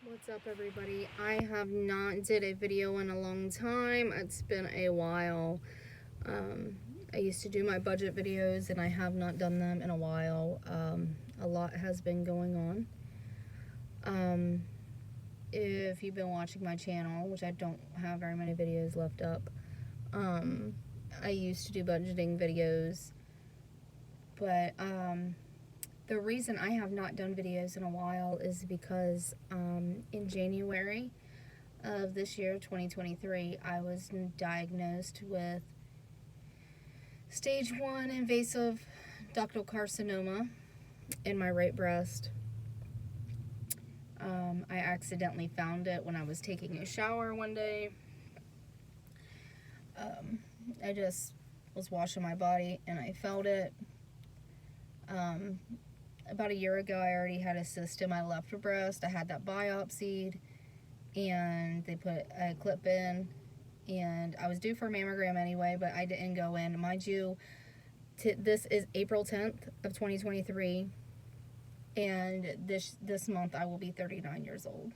What's up, everybody? I have not did a video in a long time. It's been a while. I used to do my budget videos and I have not done them in a while. A lot has been going on. If you've been watching my channel, which I don't have very many videos left up, I used to do budgeting videos, but the reason I have not done videos in a while is because in January of this year, 2023, I was diagnosed with stage 1 invasive ductal carcinoma in my right breast. I accidentally found it when I was taking a shower one day. I just was washing my body and I felt it. About a year ago, I already had a cyst in my left breast. I had that biopsied and they put a clip in, and I was due for a mammogram anyway, but I didn't go in. Mind you, this is April 10th of 2023, and this month I will be 39 years old.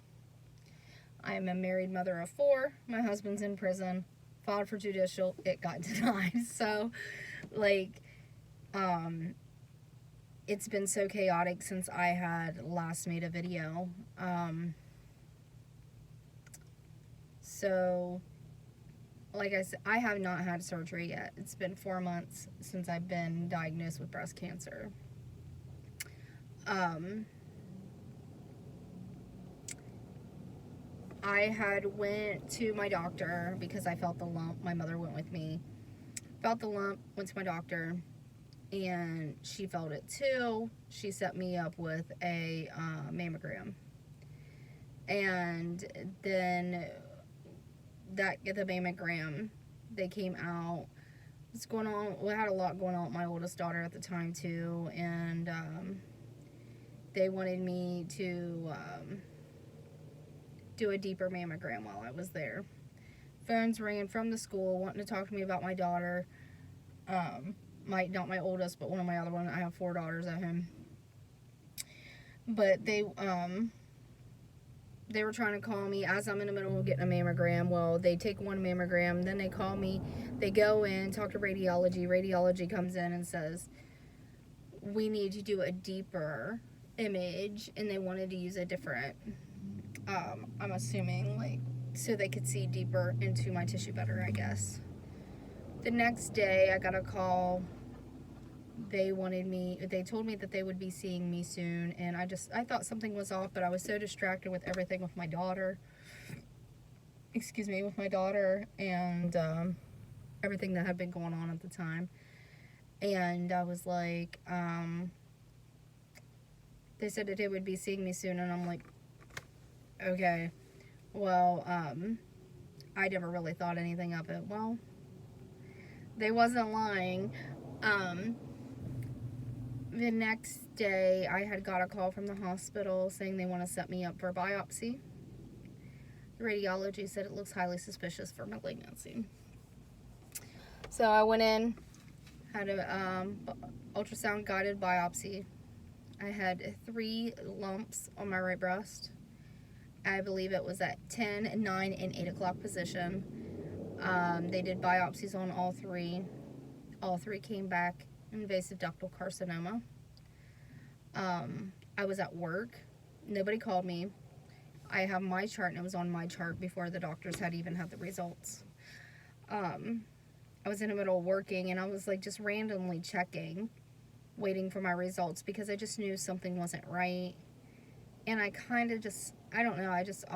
I am a married mother of 4. My husband's in prison. Filed for judicial. It got denied. So, like, it's been so chaotic since I had last made a video. So, like I said, I have not had surgery yet. It's been 4 months since I've been diagnosed with breast cancer. I had went to my doctor because I felt the lump. My mother went with me. Felt the lump, went to my doctor, and she felt it too. She set me up with a mammogram. And then the mammogram, they came out. What's going on? We had a lot going on with my oldest daughter at the time too, and they wanted me to do a deeper mammogram while I was there. Phones ringing from the school wanting to talk to me about my daughter. Not my oldest, but one of my other ones. I have 4 daughters at home. But they were trying to call me as I'm in the middle of getting a mammogram. Well, they take one mammogram, then they call me. They go in, talk to radiology. Radiology comes in and says, we need to do a deeper image, and they wanted to use a different, I'm assuming, like, so they could see deeper into my tissue better, I guess. The next day, I got a call. They told me that they would be seeing me soon, and I thought something was off, but I was so distracted with everything with my daughter. With my daughter and everything that had been going on at the time. And I was like, they said that they would be seeing me soon, and I'm like, okay. Well, I never really thought anything of it. Well, they wasn't lying. The next day, I had got a call from the hospital saying they want to set me up for a biopsy. The radiology said it looks highly suspicious for malignancy. So I went in, had a ultrasound guided biopsy. I had 3 lumps on my right breast. I believe it was at 10, 9, and 8 o'clock position. They did biopsies on all 3. All 3 came back invasive ductal carcinoma. I was at work. Nobody called me. I have my chart, and it was on my chart before the doctors had even had the results. I was in the middle of working, and I was like just randomly checking, waiting for my results, because I just knew something wasn't right. And I kind of just, I don't know, I just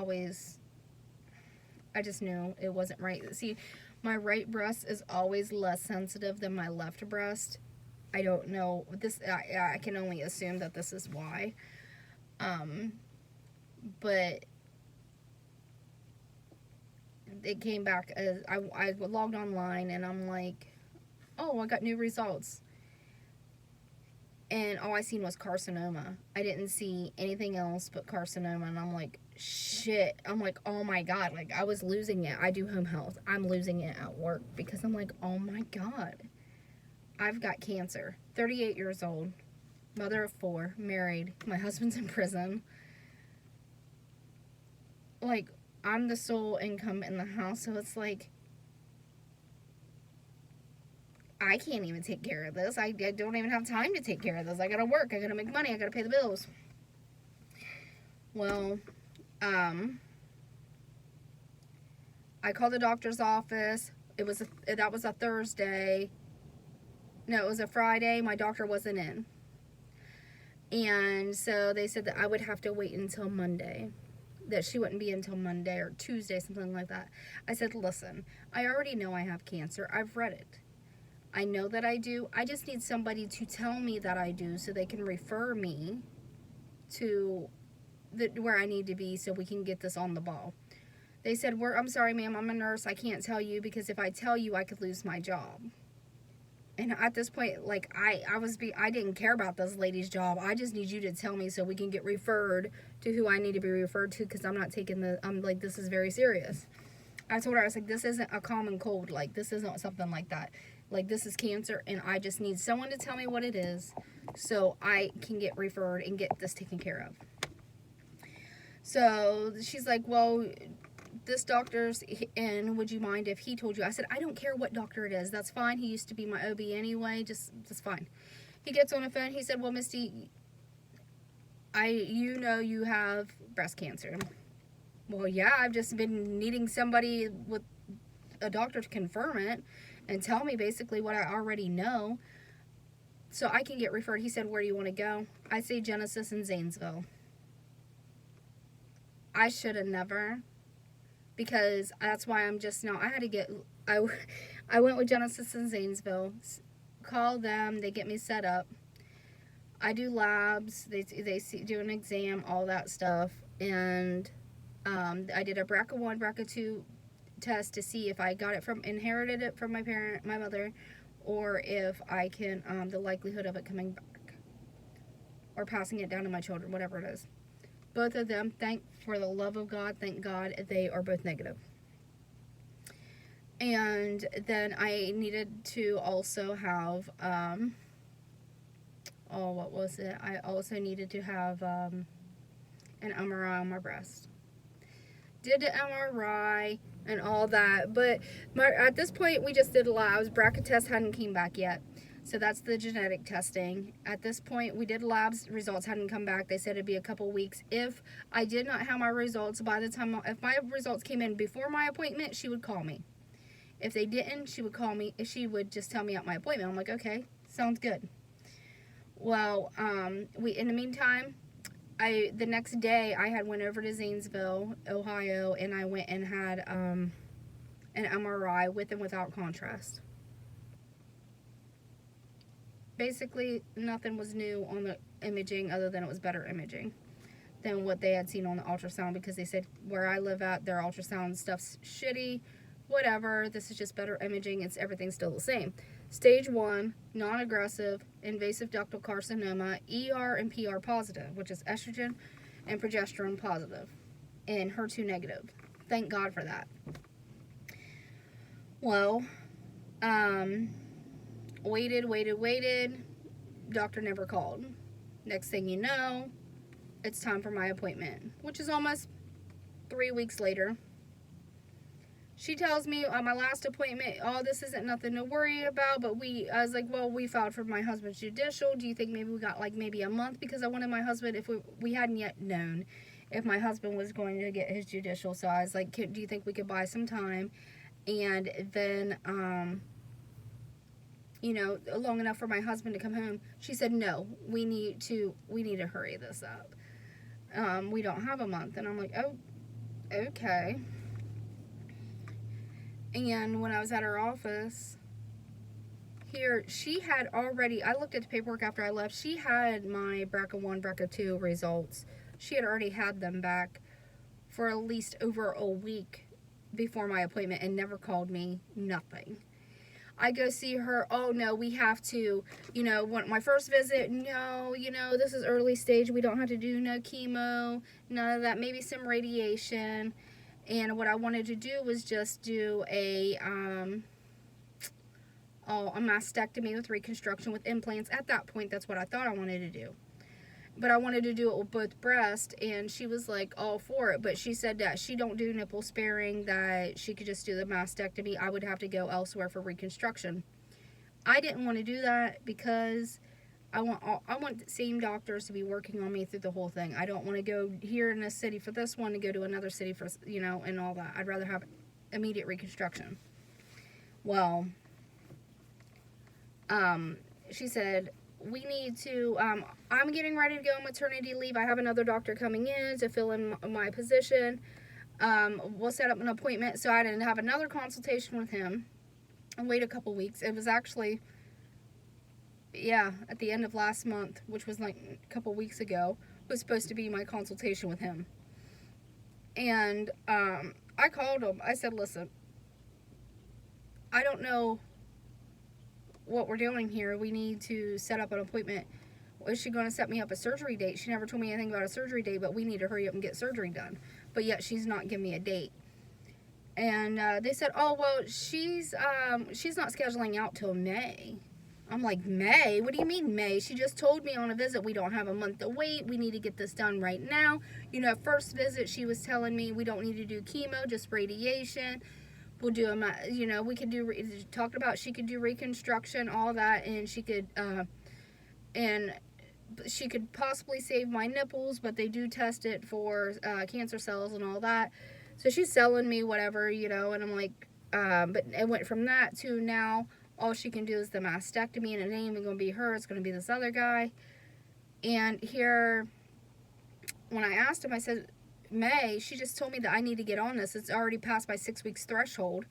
knew it wasn't right. See, my right breast is always less sensitive than my left breast. I don't know. I can only assume that this is why. But it came back as I logged online, and I'm like, oh, I got new results. And all I seen was carcinoma. I didn't see anything else but carcinoma, and I'm like, shit. I'm like, oh my God. Like, I was losing it. I do home health. I'm losing it at work because I'm like, oh my God. I've got cancer. 38 years old. Mother of 4. Married. My husband's in prison. like, I'm the sole income in the house, so it's like, I can't even take care of this. I don't even have time to take care of this. I gotta work. I gotta make money. I gotta pay the bills. Well, I called the doctor's office. That was a Thursday. No, it was a Friday. My doctor wasn't in. And so they said that I would have to wait until Monday. That she wouldn't be until Monday or Tuesday, something like that. I said, listen, I already know I have cancer. I've read it. I know that I do. I just need somebody to tell me that I do so they can refer me to where I need to be so we can get this on the ball. They said, I'm sorry, ma'am, I'm a nurse. I can't tell you because if I tell you, I could lose my job. And at this point, like, I didn't care about this lady's job. I just need you to tell me so we can get referred to who I need to be referred to, because I'm not taking I'm like, this is very serious. I told her, I was like, this isn't a common cold. Like, this isn't something like that. Like, this is cancer, and I just need someone to tell me what it is so I can get referred and get this taken care of. So she's like, well, this doctor's in. Would you mind if he told you? I said, I don't care what doctor it is. That's fine. He used to be my OB anyway. Just fine. He gets on the phone. He said, well, Misty, you have breast cancer. Well, yeah, I've just been needing somebody with a doctor to confirm it and tell me basically what I already know so I can get referred. He said, where do you want to go? I say Genesis in Zanesville. I should have never, because that's why I'm just now. I went with Genesis in Zanesville, called them, they get me set up. I do labs, they do an exam, all that stuff, and I did a BRCA1, BRCA2 test to see if I inherited it from my mother, or if I can, the likelihood of it coming back, or passing it down to my children, whatever it is. Both of them, for the love of God, thank God, they are both negative. And then I needed to also have, what was it? I also needed to have an MRI on my breast. Did the MRI and all that, but at this point we just did labs. BRCA test hadn't came back yet. So that's the genetic testing. At this point, we did labs. Results hadn't come back. They said it'd be a couple weeks. If I did not have my results by the time, if my results came in before my appointment, she would call me. If they didn't, she would call me. She would just tell me at my appointment. I'm like, okay, sounds good. Well, in the meantime, the next day I had went over to Zanesville, Ohio, and I went and had an MRI with and without contrast. Basically, nothing was new on the imaging other than it was better imaging than what they had seen on the ultrasound, because they said where I live at, their ultrasound stuff's shitty, whatever. This is just better imaging. Everything's still the same. Stage 1, non-aggressive, invasive ductal carcinoma, ER and PR positive, which is estrogen and progesterone positive, and HER2 negative. Thank God for that. Well, waited. Doctor never called. Next thing you know, it's time for my appointment, which is almost 3 weeks later. She tells me on my last appointment, this isn't nothing to worry about, but I was like, well, we filed for my husband's judicial. Do you think maybe we got maybe a month? Because I wanted my husband, if we hadn't yet known if my husband was going to get his judicial. So I was like, do you think we could buy some time? And then, long enough for my husband to come home. She said, no, we need to hurry this up. We don't have a month. And I'm like, oh, okay. And when I was at her office here, she had already, I looked at the paperwork after I left, she had my BRCA1, BRCA2 results. She had already had them back for at least over a week before my appointment and never called me, nothing. I go see her, oh no, we have to, my first visit, no, this is early stage, we don't have to do no chemo, none of that, maybe some radiation. And what I wanted to do was just do a mastectomy with reconstruction with implants. At that point, that's what I thought I wanted to do. but I wanted to do it with both breasts, and she was like all for it, but she said that she don't do nipple sparing, that she could just do the mastectomy. I would have to go elsewhere for reconstruction. I didn't want to do that because I want the same doctors to be working on me through the whole thing. I don't want to go here in this city for this one and go to another city for, you know, and all that. I'd rather have immediate reconstruction. Well, she said, we need to, I'm getting ready to go on maternity leave. I have another doctor coming in to fill in my position. We'll set up an appointment. So I didn't have another consultation with him and wait a couple weeks. It was actually, yeah, at the end of last month, which was like a couple weeks ago, was supposed to be my consultation with him. And I called him. I said, listen, I don't know what we're doing here. We need to set up an appointment. Is she going to set me up a surgery date? She never told me anything about a surgery date, but we need to hurry up and get surgery done. But yet she's not giving me a date. And they said, oh, well, she's not scheduling out till May. I'm like, May? What do you mean May? She just told me on a visit we don't have a month to wait. We need to get this done right now. You know, first visit she was telling me we don't need to do chemo, just radiation. We'll do a, you know, we could do, talked about she could do reconstruction, all that, and she could possibly save my nipples, but they do test it for cancer cells and all that. So she's selling me whatever, you know, and I'm like, but it went from that to now all she can do is the mastectomy, and it ain't even going to be her, it's going to be this other guy. And here, when I asked him, I said, May, she just told me that I need to get on this. It's already past my 6 weeks threshold.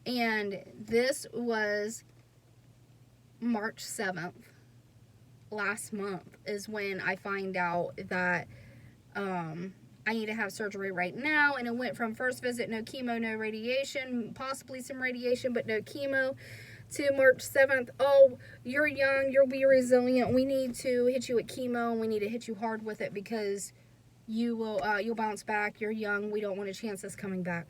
And this was March 7th. Last month is when I find out that I need to have surgery right now. And it went from first visit, no chemo, no radiation, possibly some radiation, but no chemo, to March 7th. Oh, you're young, you'll be resilient. We need to hit you with chemo, and we need to hit you hard with it because you'll bounce back. You're young. We don't want to chance this coming back.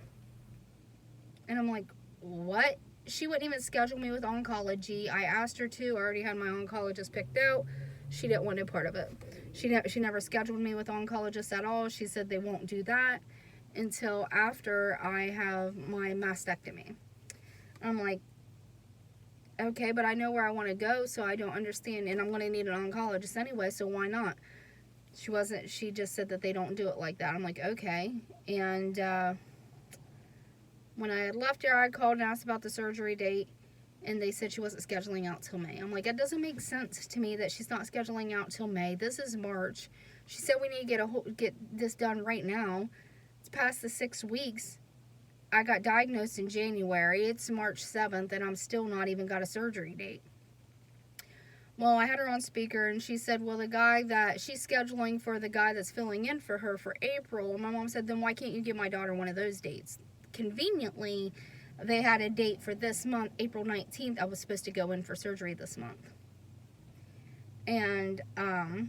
And I'm like, what? She wouldn't even schedule me with oncology. I asked her to. I already had my oncologist picked out. She didn't want no part of it. She never scheduled me with oncologists at all. She said they won't do that until after I have my mastectomy. I'm like, okay, but I know where I want to go, so I don't understand. And I'm going to need an oncologist anyway, so why not? She just said that they don't do it like that. I'm like, okay. And when I had left here, I called and asked about the surgery date, and they said she wasn't scheduling out till May. I'm like, that doesn't make sense to me that she's not scheduling out till May. This is March. She said we need to get this done right now. It's past the 6 weeks. I got diagnosed in January. It's March 7th, and I'm still not even got a surgery date. Well, I had her on speaker, and she said, well, the guy that she's scheduling for, the guy that's filling in for her for April. And my mom said, then why can't you give my daughter one of those dates? Conveniently, they had a date for this month, April 19th. I was supposed to go in for surgery this month. And I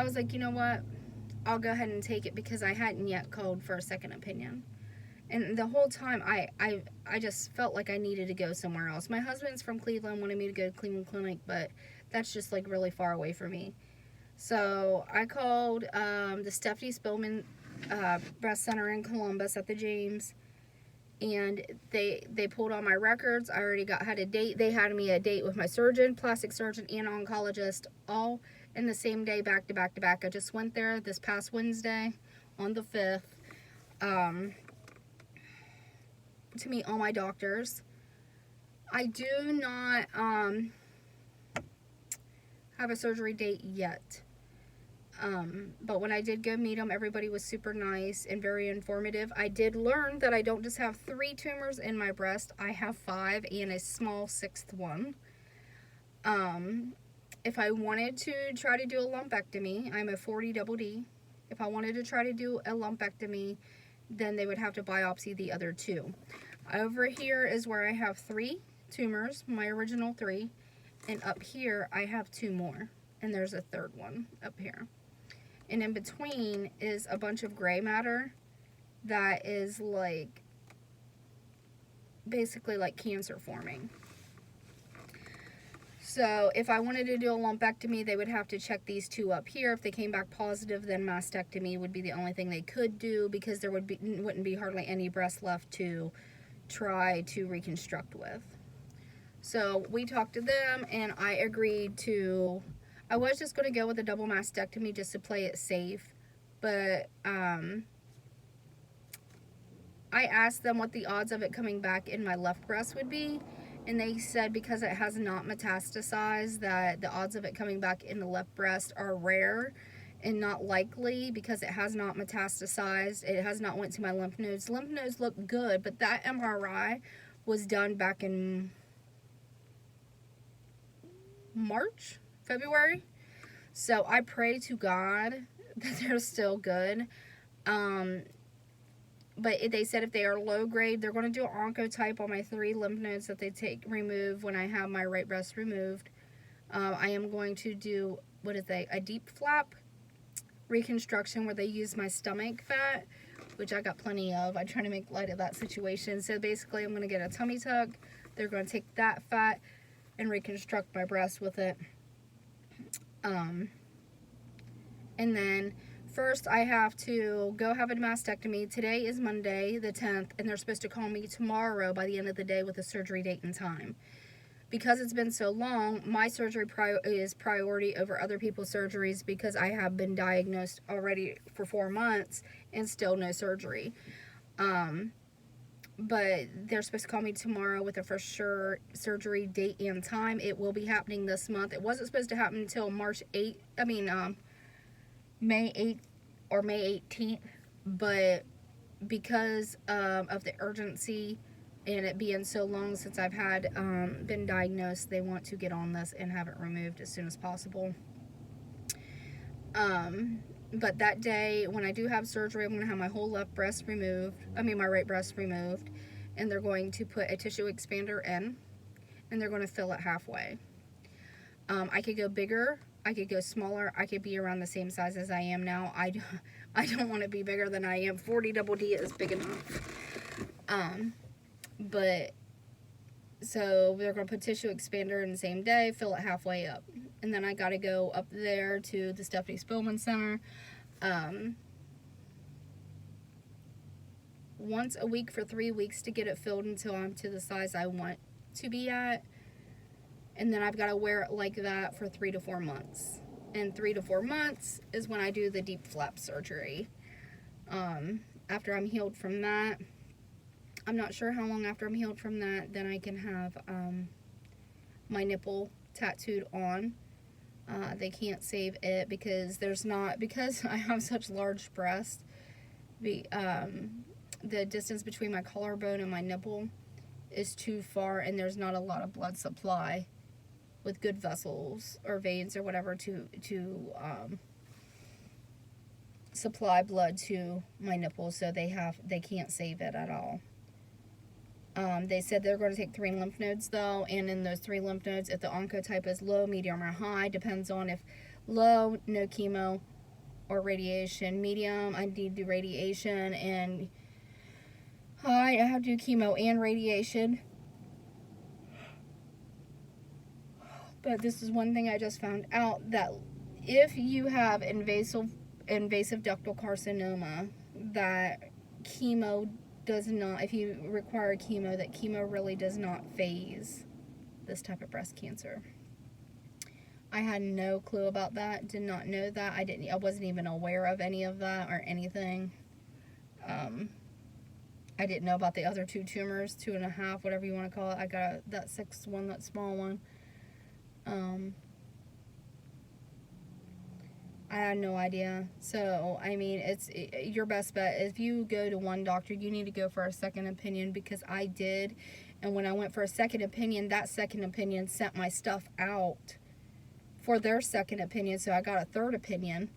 was like, you know what? I'll go ahead and take it because I hadn't yet called for a second opinion. And the whole time, I just felt like I needed to go somewhere else. My husband's from Cleveland, wanted me to go to Cleveland Clinic, but that's just like really far away from me. So I called the Stephanie Spillman Breast Center in Columbus at the James, and they pulled all my records. I already had a date. They had me a date with my surgeon, plastic surgeon, and oncologist, all in the same day, back to back to back. I just went there this past Wednesday on the 5th. To meet all my doctors. I do not have a surgery date yet. But when I did go meet them, everybody was super nice and very informative. I did learn that I don't just have 3 tumors in my breast. I have 5 and a small 6th one. If I wanted to try to do a lumpectomy, I'm a 40 double D. If I wanted to try to do a lumpectomy, then they would have to biopsy the other 2. Over here is where I have 3 tumors, my original 3, and up here I have 2 more, and there's a 3rd one up here. And in between is a bunch of gray matter that is like, basically like cancer forming. So if I wanted to do a lumpectomy, they would have to check these two up here. If they came back positive, then mastectomy would be the only thing they could do, because there wouldn't be hardly any breast left to try to reconstruct with. So we talked to them, and I agreed to, I was just going to go with a double mastectomy just to play it safe, but I asked them what the odds of it coming back in my left breast would be, and they said because it has not metastasized, that the odds of it coming back in the left breast are rare and not likely, because it has not metastasized. It has not went to my lymph nodes. Lymph nodes look good, but that MRI was done back in March, February. So I pray to God that they're still good. But they said if they are low grade, they're going to do an oncotype on my 3 lymph nodes that they remove when I have my right breast removed. I am going to do, a deep flap reconstruction where they use my stomach fat, which I got plenty of. I try to make light of that situation. So basically I'm going to get a tummy tuck. They're going to take that fat and reconstruct my breast with it. And then first I have to go have a mastectomy. Today is Monday the 10th, and they're supposed to call me tomorrow by the end of the day with a surgery date and time. Because it's been so long, my surgery is priority over other people's surgeries, because I have been diagnosed already for 4 months and still no surgery. But they're supposed to call me tomorrow with a for sure surgery date and time. It will be happening this month. It wasn't supposed to happen until May 8th or May 18th, but because of the urgency and it being so long since I've had been diagnosed, they want to get on this and have it removed as soon as possible. But that day, when I do have surgery, I'm going to have my whole left breast removed. My right breast removed. And they're going to put a tissue expander in. And they're going to fill it halfway. I could go bigger. I could go smaller. I could be around the same size as I am now. I don't want to be bigger than I am. 40 double D is big enough. So they're going to put tissue expander in the same day, fill it halfway up. And then I got to go up there to the Stephanie Spillman Center once a week for 3 weeks to get it filled until I'm to the size I want to be at. And then I've got to wear it like that for 3 to 4 months. And 3 to 4 months is when I do the deep flap surgery. After I'm healed from that, I'm not sure how long after I'm healed from that, then I can have my nipple tattooed on. They can't save it because I have such large breasts. The distance between my collarbone and my nipple is too far, and there's not a lot of blood supply with good vessels or veins or whatever to supply blood to my nipples, so they can't save it at all. They said they're going to take 3 lymph nodes though, and in those 3 lymph nodes, if the oncotype is low, medium, or high, depends on if low, no chemo or radiation. Medium, I need to do radiation, and high, I have to do chemo and radiation. But this is one thing I just found out, that if you have invasive ductal carcinoma, that chemo does not, if you require chemo, that chemo really does not phase this type of breast cancer. I had no clue about that, did not know that. I wasn't even aware of any of that or anything. I didn't know about the other 2 tumors, 2.5, whatever you want to call it. I got that 6th one, that small one. I had no idea. So, it's your best bet. If you go to one doctor, you need to go for a second opinion, because I did. And when I went for a second opinion, that second opinion sent my stuff out for their second opinion. So I got a third opinion,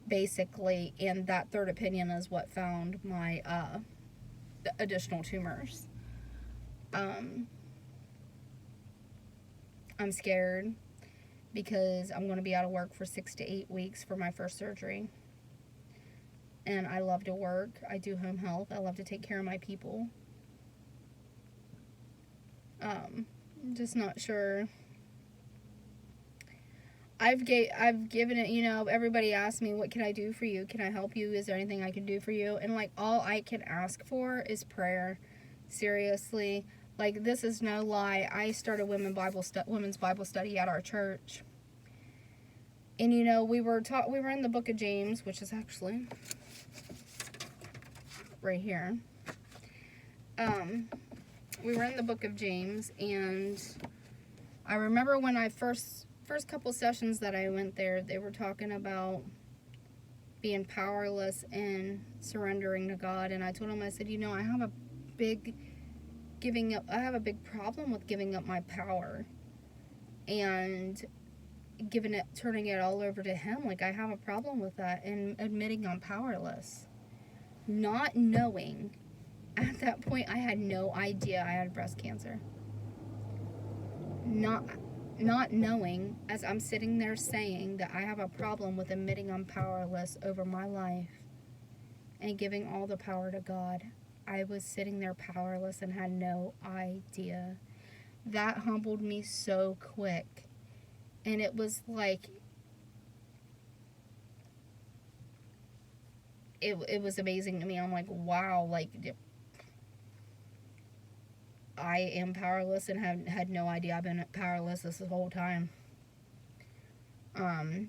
basically. And that third opinion is what found my additional tumors. I'm scared, because I'm going to be out of work for 6 to 8 weeks for my first surgery. And I love to work. I do home health. I love to take care of my people. I'm just not sure I've given it, you know, everybody asks me, what can I do for you? Can I help you? Is there anything I can do for you? And like, all I can ask for is prayer. Seriously. Like, this is no lie. I started women's Bible study at our church. And you know, we were in the book of James, which is actually right here. We were in the book of James, and I remember when I first couple sessions that I went there, they were talking about being powerless and surrendering to God. And I told them, I said, you know, I have a big problem with giving up my power and turning it all over to Him. Like, I have a problem with that, and admitting I'm powerless. Not knowing, at that point, I had no idea I had breast cancer. Not knowing, as I'm sitting there saying that I have a problem with admitting I'm powerless over my life and giving all the power to God. I was sitting there powerless and had no idea. That humbled me so quick. And it was like, it was amazing to me. I'm like, wow, like, I am powerless and had no idea I've been powerless this whole time. And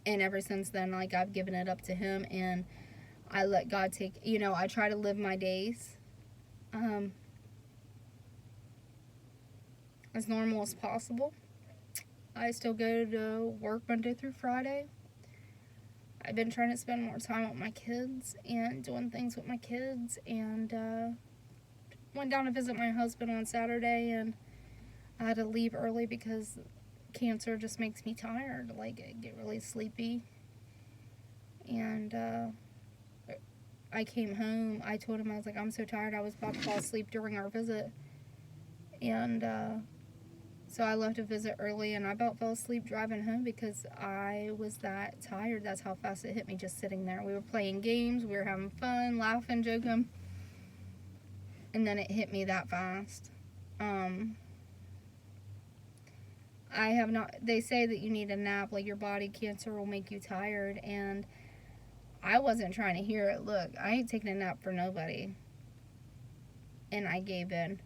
ever since then, like, I've given it up to Him, and I let God take, you know, I try to live my days as normal as possible. I still go to work Monday through Friday. I've been trying to spend more time with my kids and doing things with my kids, and went down to visit my husband on Saturday, and I had to leave early because cancer just makes me tired. Like, I get really sleepy. And I came home. I told him, I was like, I'm so tired. I was about to fall asleep during our visit. And so I left to visit early, and I about fell asleep driving home because I was that tired. That's how fast it hit me just sitting there. We were playing games. We were having fun, laughing, joking. And then it hit me that fast. They say that you need a nap, like your body cancer will make you tired, and I wasn't trying to hear it. Look, I ain't taking a nap for nobody. And I gave in.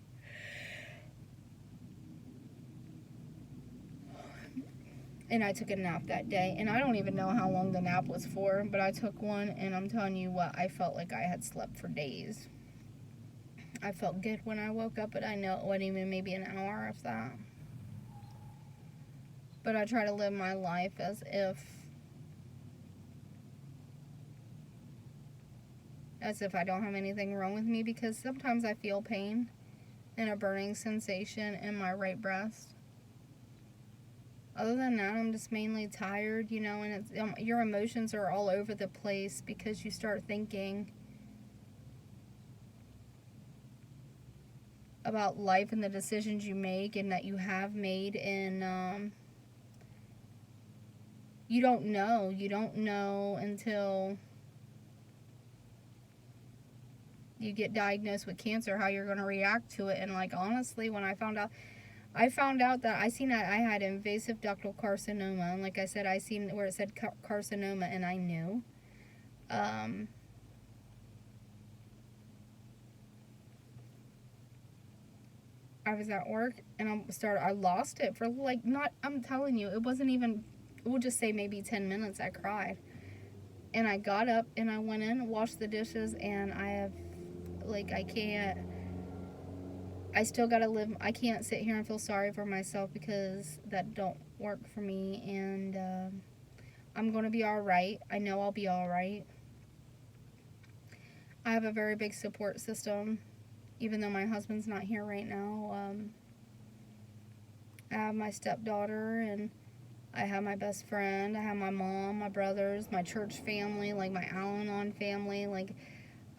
And I took a nap that day, and I don't even know how long the nap was for, but I took one, and I'm telling you what, I felt like I had slept for days. I felt good when I woke up, but I know it wasn't even maybe an hour of that. But I try to live my life as if I don't have anything wrong with me, because sometimes I feel pain and a burning sensation in my right breast. Other than that, I'm just mainly tired, you know, and it's, your emotions are all over the place because you start thinking about life and the decisions you make and that you have made, and you don't know until you get diagnosed with cancer how you're going to react to it. And like, honestly, when I found out that I had invasive ductal carcinoma, and like I said, I seen where it said carcinoma, and I knew. I was at work, and I lost it for like, not, I'm telling you, it wasn't even, we'll just say maybe 10 minutes. I cried, and I got up and I went in, washed the dishes, and I still gotta live. I can't sit here and feel sorry for myself, because that don't work for me. And I'm gonna be all right. I know I'll be all right. I have a very big support system, even though my husband's not here right now. I have my stepdaughter, and I have my best friend. I have my mom, my brothers, my church family, like my Al-Anon family. Like,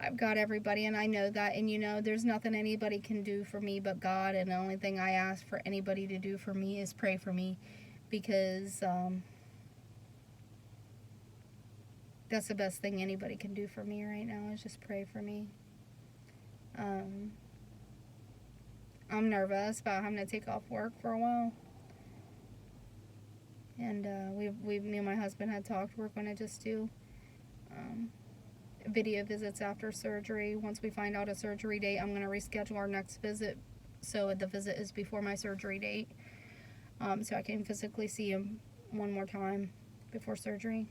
I've got everybody, and I know that. And, you know, there's nothing anybody can do for me but God. And the only thing I ask for anybody to do for me is pray for me, because that's the best thing anybody can do for me right now, is just pray for me. I'm nervous about having to take off work for a while. And me and my husband had talked. We're going to just do video visits after surgery. Once we find out a surgery date, I'm going to reschedule our next visit, so the visit is before my surgery date, so I can physically see him one more time before surgery.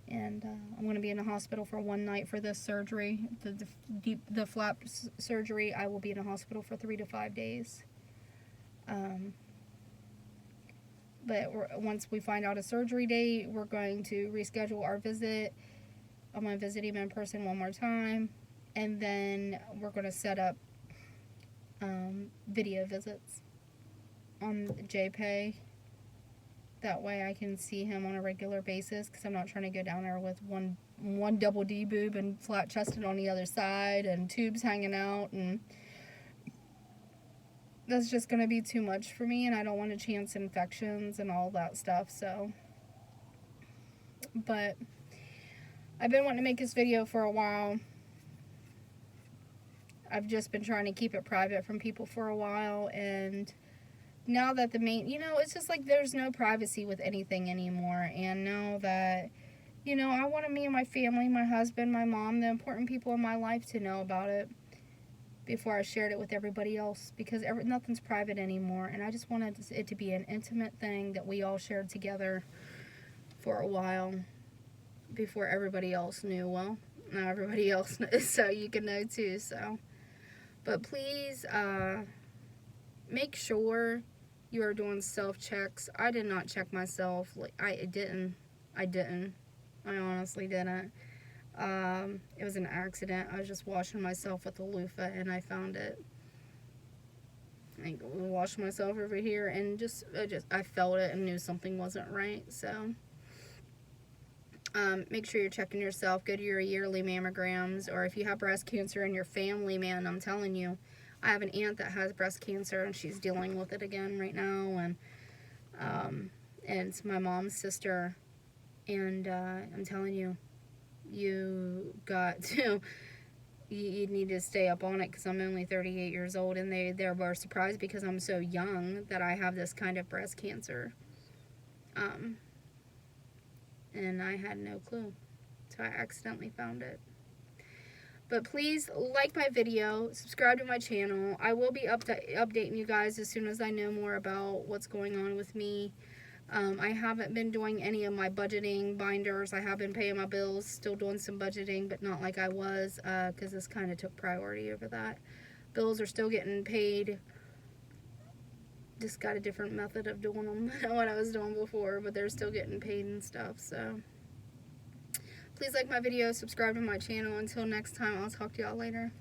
And I'm going to be in the hospital for one night for this surgery, the flap surgery. I will be in the hospital for 3 to 5 days. But once we find out a surgery date, we're going to reschedule our visit. I'm going to visit him in person one more time, and then we're going to set up video visits on JPay. That way I can see him on a regular basis, because I'm not trying to go down there with one double D boob and flat chested on the other side and tubes hanging out, and that's just going to be too much for me, and I don't want to chance infections and all that stuff. So, but I've been wanting to make this video for a while. I've just been trying to keep it private from people for a while, and now that it's just like there's no privacy with anything anymore. And now that, I wanted me and my family, my husband, my mom, the important people in my life to know about it before I shared it with everybody else, because nothing's private anymore. And I just wanted it to be an intimate thing that we all shared together for a while before everybody else knew. Well, now everybody else knows, so you can know too. So, but please make sure you are doing self-checks. I did not check myself. I didn't. I honestly didn't. It was an accident. I was just washing myself with a loofah, and I found it. I washed myself over here, and I felt it and knew something wasn't right. So make sure you're checking yourself. Go to your yearly mammograms, or if you have breast cancer in your family, man, I'm telling you, I have an aunt that has breast cancer, and she's dealing with it again right now, and it's my mom's sister, and I'm telling you, you need to stay up on it, because I'm only 38 years old, and they were surprised because I'm so young that I have this kind of breast cancer, and I had no clue, so I accidentally found it. But please like my video, subscribe to my channel. I will be updating you guys as soon as I know more about what's going on with me. I haven't been doing any of my budgeting binders. I have been paying my bills, still doing some budgeting, but not like I was, because this kind of took priority over that. Bills are still getting paid. Just got a different method of doing them than what I was doing before, but they're still getting paid and stuff, so please like my video, subscribe to my channel. Until next time, I'll talk to y'all later.